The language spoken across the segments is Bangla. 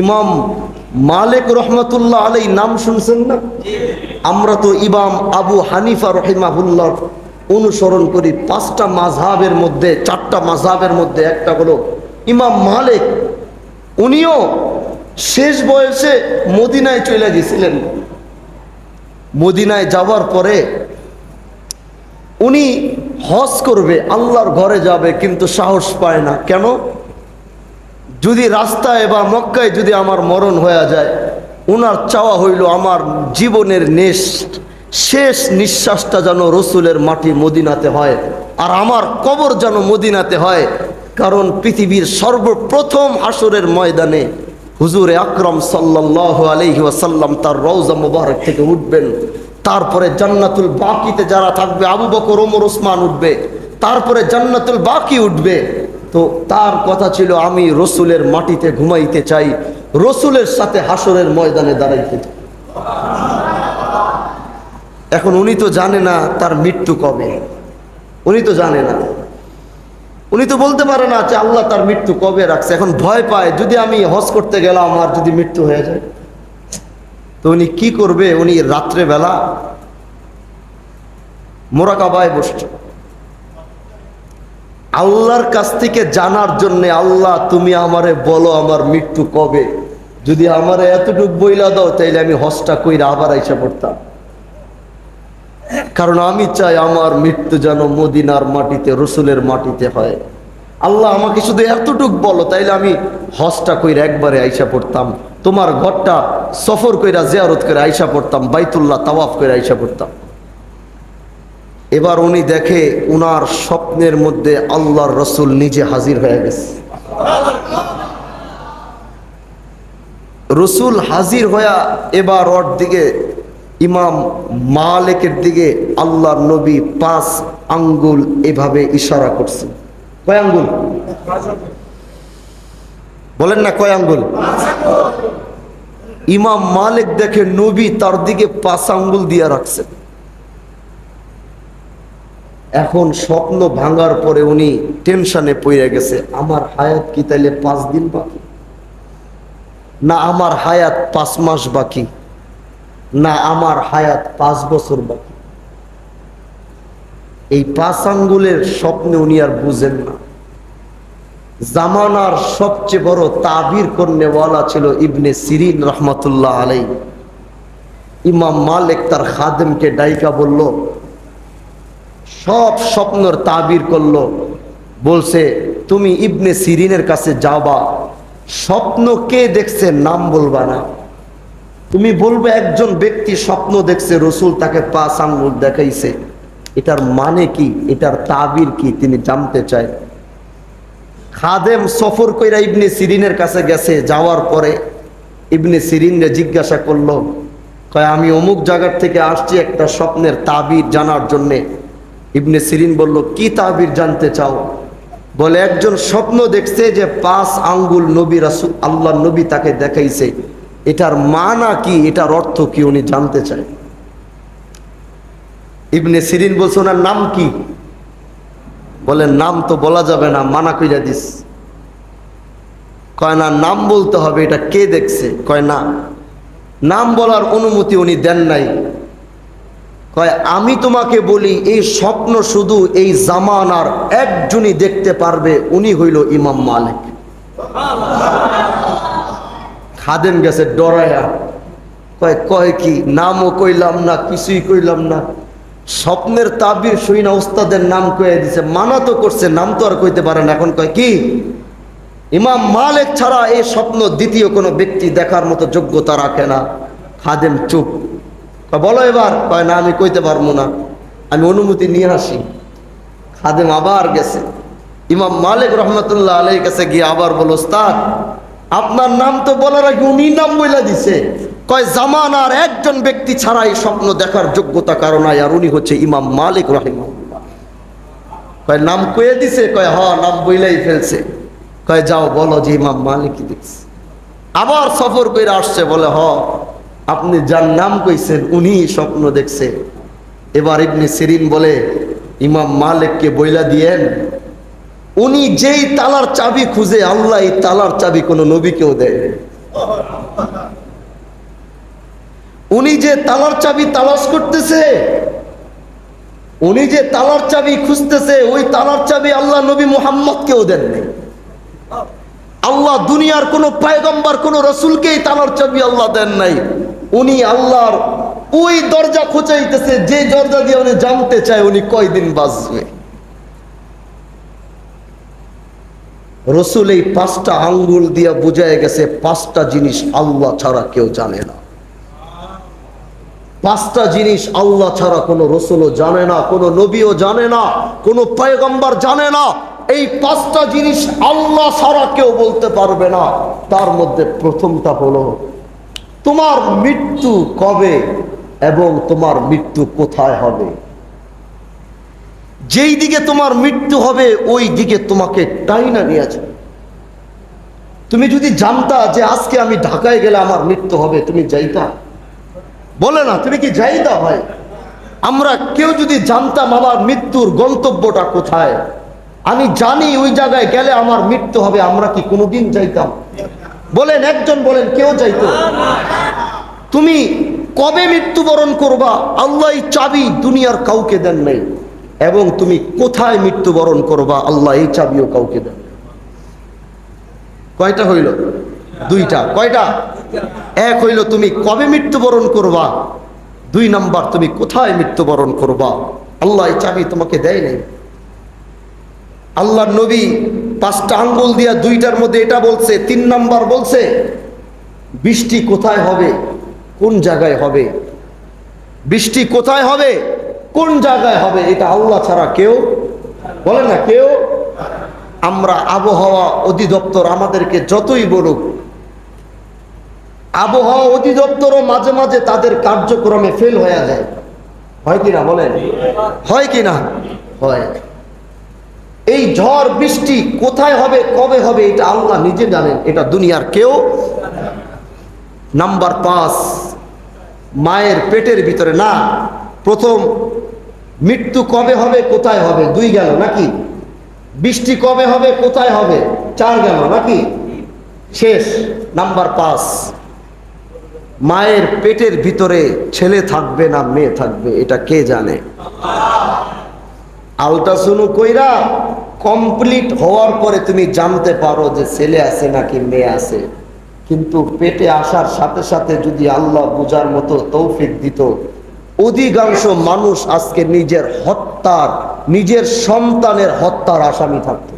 ইমাম মালিক রহমতুল্লাহ আলাই নাম শুনছেন না? আমরা তো ইমাম আবু হানিফা রহিমাহুল্লাহ অনুসরণ করি। 5টা মাযহাবের মধ্যে 4টা মাযহাবের মধ্যে একটা হলো ইমাম মালিক। উনিও শেষ বয়সে মদিনায় চলে গেছিলেন। মদিনায় যাওয়ার পরে উনি হজ করবে, আল্লাহর ঘরে যাবে, কিন্তু সাহস পায় না। কেন? যদি রাস্তায় বা মক্কায় যদি আমার মরণ হয়ে যায়, ওনার চাওয়া হইল আমার জীবনের শেষ নিঃশ্বাসটা যেন রসুলের মাটি মদিনাতে হয়, আর আমার কবর যেন মদিনাতে হয়। কারণ পৃথিবীর সর্বপ্রথম হাসরের ময়দানে হুজুরে আকরাম সাল্লাল্লাহু আলাইহি ওয়াসাল্লাম তার রওজা মুবারক থেকে উঠবেন। তারপরে জান্নাতুল বাকিতে যারা থাকবে আবু বকর, ওমর, ওসমান উঠবে। তারপরে জান্নাতুল বাকি উঠবে। তো তার কথা ছিল আমি রসুলের মাটিতে ঘুমাইতে চাই, রসুলের সাথে হাসরের ময়দানে দাঁড়াইতে চাই। এখন উনি তো জানে না তার মৃত্যু কবে, উনি তো জানে না, উনি তো বলতে পারে না যে আল্লাহ তার মৃত্যু কবে রাখছে। এখন ভয় পায় যদি আমি হজ করতে গেলাম আর যদি মৃত্যু হয়ে যায়, তো উনি কি করবে? উনি রাত্রে বেলা মোরাকাবায় বসছে আল্লাহর কাছ থেকে জানার জন্যে, আল্লাহ তুমি আমারে বলো আমার মৃত্যু কবে, যদি আমারে এতটুকু বইলা দাও তাইলে আমি হজটা কইরা আবার আইসা পড়তাম। কারণ আমি চাই আমার মৃত্যু যেন মদিনার মাটিতে, রসুলের মাটিতে হয়। আল্লাহ আমাকে শুধু এতটুকু বলো, তাইলে আমি হজটা কইরা একবারে আইসা পড়তাম, তোমার ঘরটা সফর কইরা জিয়ারত করে আইসা পড়তাম, বাইতুল্লাহ তাওয়াফ করে আইসা পড়তাম। এবার উনি দেখে উনার স্বপ্নের মধ্যে আল্লাহর রসুল নিজে হাজির হয়ে গেছে। রসুল হাজির হইয়া এবার ওর দিকে, ইমাম মালিকের দিকে আল্লাহর নবী 5 আঙ্গুল এভাবে ইশারা করছেন। কয় আঙ্গুল বলেন না? কয় আঙ্গুল? ইমাম মালিক দেখে নবী তার দিকে 5 আঙ্গুল দিয়ে রাখছেন। এখন স্বপ্ন ভাঙার পরে উনি টেনশনে পড়ে গেছে, আমার হায়াত কি তাইলে 5 দিন বাকি, না আমার হায়াত 5 মাস বাকি, না আমার হায়াত 5 বছর বাকি। এই 5 আঙ্গুলের স্বপ্নে উনি আর বুঝেন না। জামানার সবচেয়ে বড় তাবির করনেওয়ালা ছিল ইবনে সিরিন রহমতুল্লাহ আলাইহি। ইমাম মালিক তার খাদেমকে ডাইকা বলল, সব স্বপ্নর তাবির করলো। বলছে তুমি ইবনে সিরিনের কাছে যাবা, স্বপ্ন কে দেখছে নাম বলবা না, তুমি বলবে একজন ব্যক্তি স্বপ্ন দেখছে, রসুল তাকে 5 আঙ্গুল দেখাইছে, এটার মানে কি, এটার তাবির কি, তিনি জানতে চায়। খাদেম সফর কইরা ইবনে সিরিনের কাছে গেছে। যাওয়ার পরে ইবনে সিরিনরে জিজ্ঞাসা করলো, কয় আমি অমুক জায়গার থেকে আসছি একটা স্বপ্নের তাবির জানার জন্যে। ইবনে সিরিন বলল, কি তাবির জানতে চাও? বলে একজন স্বপ্ন দেখছে যে 5 আঙ্গুল নবী রাসূল আল্লাহ নবী তাকে দেখাইছে, এটার মানা কি, এটার অর্থ কি উনি জানতে চায়। ইবনে সিরিন বলছে ওনার নাম কি? বলে নাম তো বলা যাবে না, মানা কইরা দিস। কয় না, নাম বলতে হবে, এটা কে দেখছে? কয় না, নাম বলার অনুমতি উনি দেন নাই। কয় আমি তোমাকে বলি এই স্বপ্ন শুধু এই জামানার একজনই দেখতে পারবে, উনি হইল ইমাম মালিক। খাদেম গেছে ডরায়া। কয় কি? নামও কইলাম না, কিছুই কইলাম না, স্বপ্নের তাবির শুই না ওস্তাদের নাম কয়ে দিছে, মানা তো করছে, নাম তো আর কইতে পারে না। এখন কয় কি? ইমাম মালিক ছাড়া এই স্বপ্ন দ্বিতীয় কোনো ব্যক্তি দেখার মতো যোগ্যতা রাখে না। খাদেম চুপ। বলো এবার। কয় না আমি কইতে পারবো না, আমি অনুমতি নিয়ে আসি। খাদেম আবার গেছে ইমাম মালিক রহমতুল্লাহ আলাইহির কাছে গিয়ে আবার বলো, ওস্তাদ আপনার নাম তো বলার আগে উনি নাম বইলা দিছে। কয় জামানার একজন ব্যক্তি ছাড়া এই স্বপ্ন দেখার যোগ্যতা কারো নাই, আর উনি হচ্ছে ইমাম মালিক রাহিমাহুল্লাহ। কয় নাম কয়ে দিছে? কয় হ, নাম বইলাই ফেলছে। কয় যাও বলো যে ইমাম মালিকই দেখছে। আবার সফর করে আসছে, বলে হ আপনি যার নাম কইছেন উনি স্বপ্ন দেখছে। এবার ইবনে সিরিন বলে ইমাম মালিককে বইলা দিয়েন, উনি যেই তালার চাবি খুঁজে আল্লাহ এই তালার চাবি কোনো নবীকেও দেয়। উনি যে তালার চাবি তালাশ করতেছে, উনি যে তালার চাবি খুঁজতেছে, ওই তালার চাবি আল্লাহ নবী মুহাম্মদকেও দেন নাই। আল্লাহ দুনিয়ার কোন পয়গম্বর কোন রসুলকেই তালার চাবি আল্লাহ দেন নাই। উনি আল্লাহর ওই দরজা খোঁচাইতেছে যে দরজা দিয়ে উনি জানতে চায় উনি কয়দিন বাঁচবে। রসুল এই 5টা আঙ্গুল দিয়া বুঝায় গেছে 5টা জিনিস আল্লাহ ছাড়া কেউ জানে না। 5টা জিনিস আল্লাহ ছাড়া কোনো রসুলও জানে না, কোনো নবীও জানে না, কোনো পয়গম্বর জানে না। এই 5টা জিনিস আল্লাহ ছাড়া কেউ বলতে পারবে না। তার মধ্যে প্রথমটা হলো তোমার মৃত্যু কবে এবং তোমার মৃত্যু কোথায় হবে। যেই দিকে তোমার মৃত্যু হবে ওই দিকে তোমাকে টাইনা নিয়ে যাবে। তুমি যদি জানতা যে আজকে আমি ঢাকায় গেলে আমার মৃত্যু হবে, তুমি যাইতা? বলে না, তুমি কি যাইতা ভাই? আমরা কেউ যদি জানতাম আমার মৃত্যুর গন্তব্যটা কোথায়, আমি জানি ওই জায়গায় গেলে আমার মৃত্যু হবে, আমরা কি কোনোদিন যাইতাম? বলেন, একজন বলেন, কেউ যাইতো? তুমি কবে মৃত্যুবরণ করবা আল্লাহ এই চাবি দুনিয়ার কাউকে দেন নাই, এবং তুমি কোথায় মৃত্যুবরণ করবা আল্লাহ এই চাবিও কাউকে দেন। কয়টা হইল? 2টা। কয়টা? এক হইল তুমি কবে মৃত্যুবরণ করবা, 2 নাম্বার তুমি কোথায় মৃত্যুবরণ করবা আল্লাহ এই চাবি তোমাকে দেয় নাই। আল্লাহর নবী 5টা আঙ্গুল দিয়া 2টার মধ্যে এটা বলছে। 3 নাম্বার বলছে বৃষ্টি কোথায় হবে, কোন জায়গায় হবে। বৃষ্টি কোথায় হবে, কোন জায়গায় হবে, এটা আল্লাহ ছাড়া কেউ বলে না, কেউ। আমরা আবহাওয়া অধিদপ্তর আমাদেরকে যতই বলুক, আবহাওয়া অধিদপ্তরও মাঝে মাঝে তাদের কার্যক্রমে ফেল হয়ে যায়। হয় কিনা বলেন? হয় কিনা? হয়। এই ঝড় বৃষ্টি কোথায় হবে কবে হবে এটা আল্লাহ নিজে জানেন, এটা দুনিয়ার কেউ। নাম্বার 5, মায়ের পেটের ভিতরে না, প্রথম মৃত্যু কবে হবে কোথায় হবে 2 গেল নাকি? বৃষ্টি কবে হবে কোথায় হবে 4 গেল নাকি? শেষ নাম্বার 5, মায়ের পেটের ভিতরে ছেলে থাকবে না মেয়ে থাকবে এটা কে জানে? আল্ট্রাসাউন্ড কইরা কমপ্লিট হওয়ার পরে তুমি জানতে পারো যে ছেলে আছে নাকি মেয়ে আছে, কিন্তু পেটে আসার সাথে সাথে যদি আল্লাহ বুঝার মতো তৌফিক দিত, অধিকাংশ মানুষ আজকে নিজের হত্যার, নিজের সন্তানের হত্যার আসামি থাকত।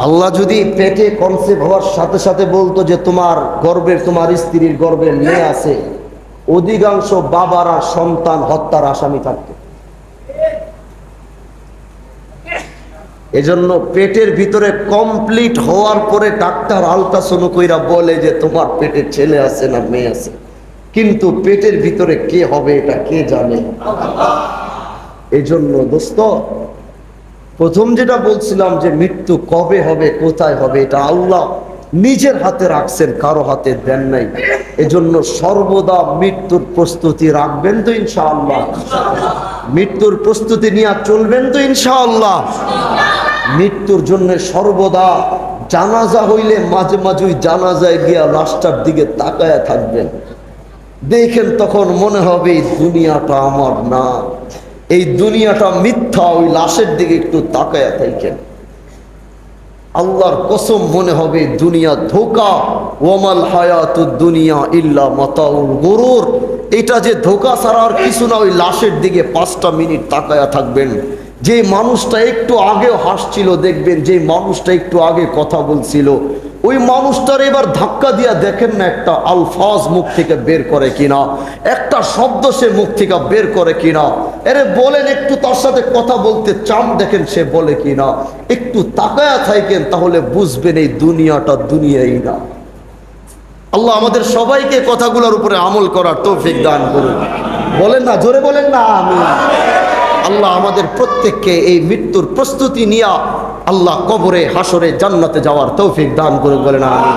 আল্লাহ যদি পেটে কনসেপ্ট হওয়ার সাথে সাথে বলতো যে তোমার গর্ভের, তোমার স্ত্রীর গর্ভের মেয়ে আছে, অধিকাংশ বাবারা সন্তান হত্যার আসামি থাকত। এজন্য পেটের ভিতরে কমপ্লিট হওয়ার পরে ডাক্তার আল্ট্রাসাউন্ড কইরা বলে যে তোমার পেটে ছেলে আছে না মেয়ে আছে, কিন্তু পেটের ভিতরে কে হবে এটা কে জানে? এজন্য দোস্ত, প্রথম যেটা বলছিলাম যে মৃত্যু কবে হবে কোথায় হবে এটা আল্লাহ নিজের হাতে রাখছেন, কারো হাতে দেন নাই। এজন্য সর্বদা মৃত্যুর প্রস্তুতি রাখবেন তো ইনশাআল্লাহ? মৃত্যুর প্রস্তুতি নিয়ে চলবেন তো ইনশাআল্লাহ? মৃত্যুর জন্য সর্বদা জানাজা হইলে মাঝে মাঝে জানাজায় গিয়া লাশটার দিকে তাকায়া থাকবেন, দেখেন তখন মনে হবে এই দুনিয়াটা আমার না, এই দুনিয়াটা মিথ্যা। ওই লাশের দিকে একটু তাকায়া থাকেন, আল্লাহর কসম মনে হবে দুনিয়া ধোঁকা। ওয়ামাল হায়াতুদ দুনিয়া ইল্লা মাতাউল গুরুর, এটা যে ধোঁকা ছাড়া আর কিছু না। ওই লাশের দিকে 5টা মিনিট তাকায়া থাকবেন, যে মানুষটা একটু আগেও হাসছিল দেখবেন, যে মানুষটা একটু আগে কথা বলছিল ওই মানুষটার এবার ধাক্কা দিয়া দেখেন না একটা আলফাজ মুখ থেকে বের করে কিনা, একটা শব্দ সে মুখ থেকে বের করে কিনা। এরে বলেন একটু তার সাথে কথা বলতে চান, দেখেন সে বলে কিনা। একটু তাকায়া থাকেন তাহলে বুঝবেন এই দুনিয়াটা দুনিয়াই না। আল্লাহ আমাদের সবাইকে কথাগুলোর উপরে আমল করার তৌফিক দান করুন। বলেন না, জোরে বলেন না আমিন। আল্লাহ আমাদের প্রত্যেককে এই মৃত্যুর প্রস্তুতি নিয়ে আল্লাহ কবরে হাসরে জান্নাতে যাওয়ার তৌফিক দান করে, বলেন আমিন।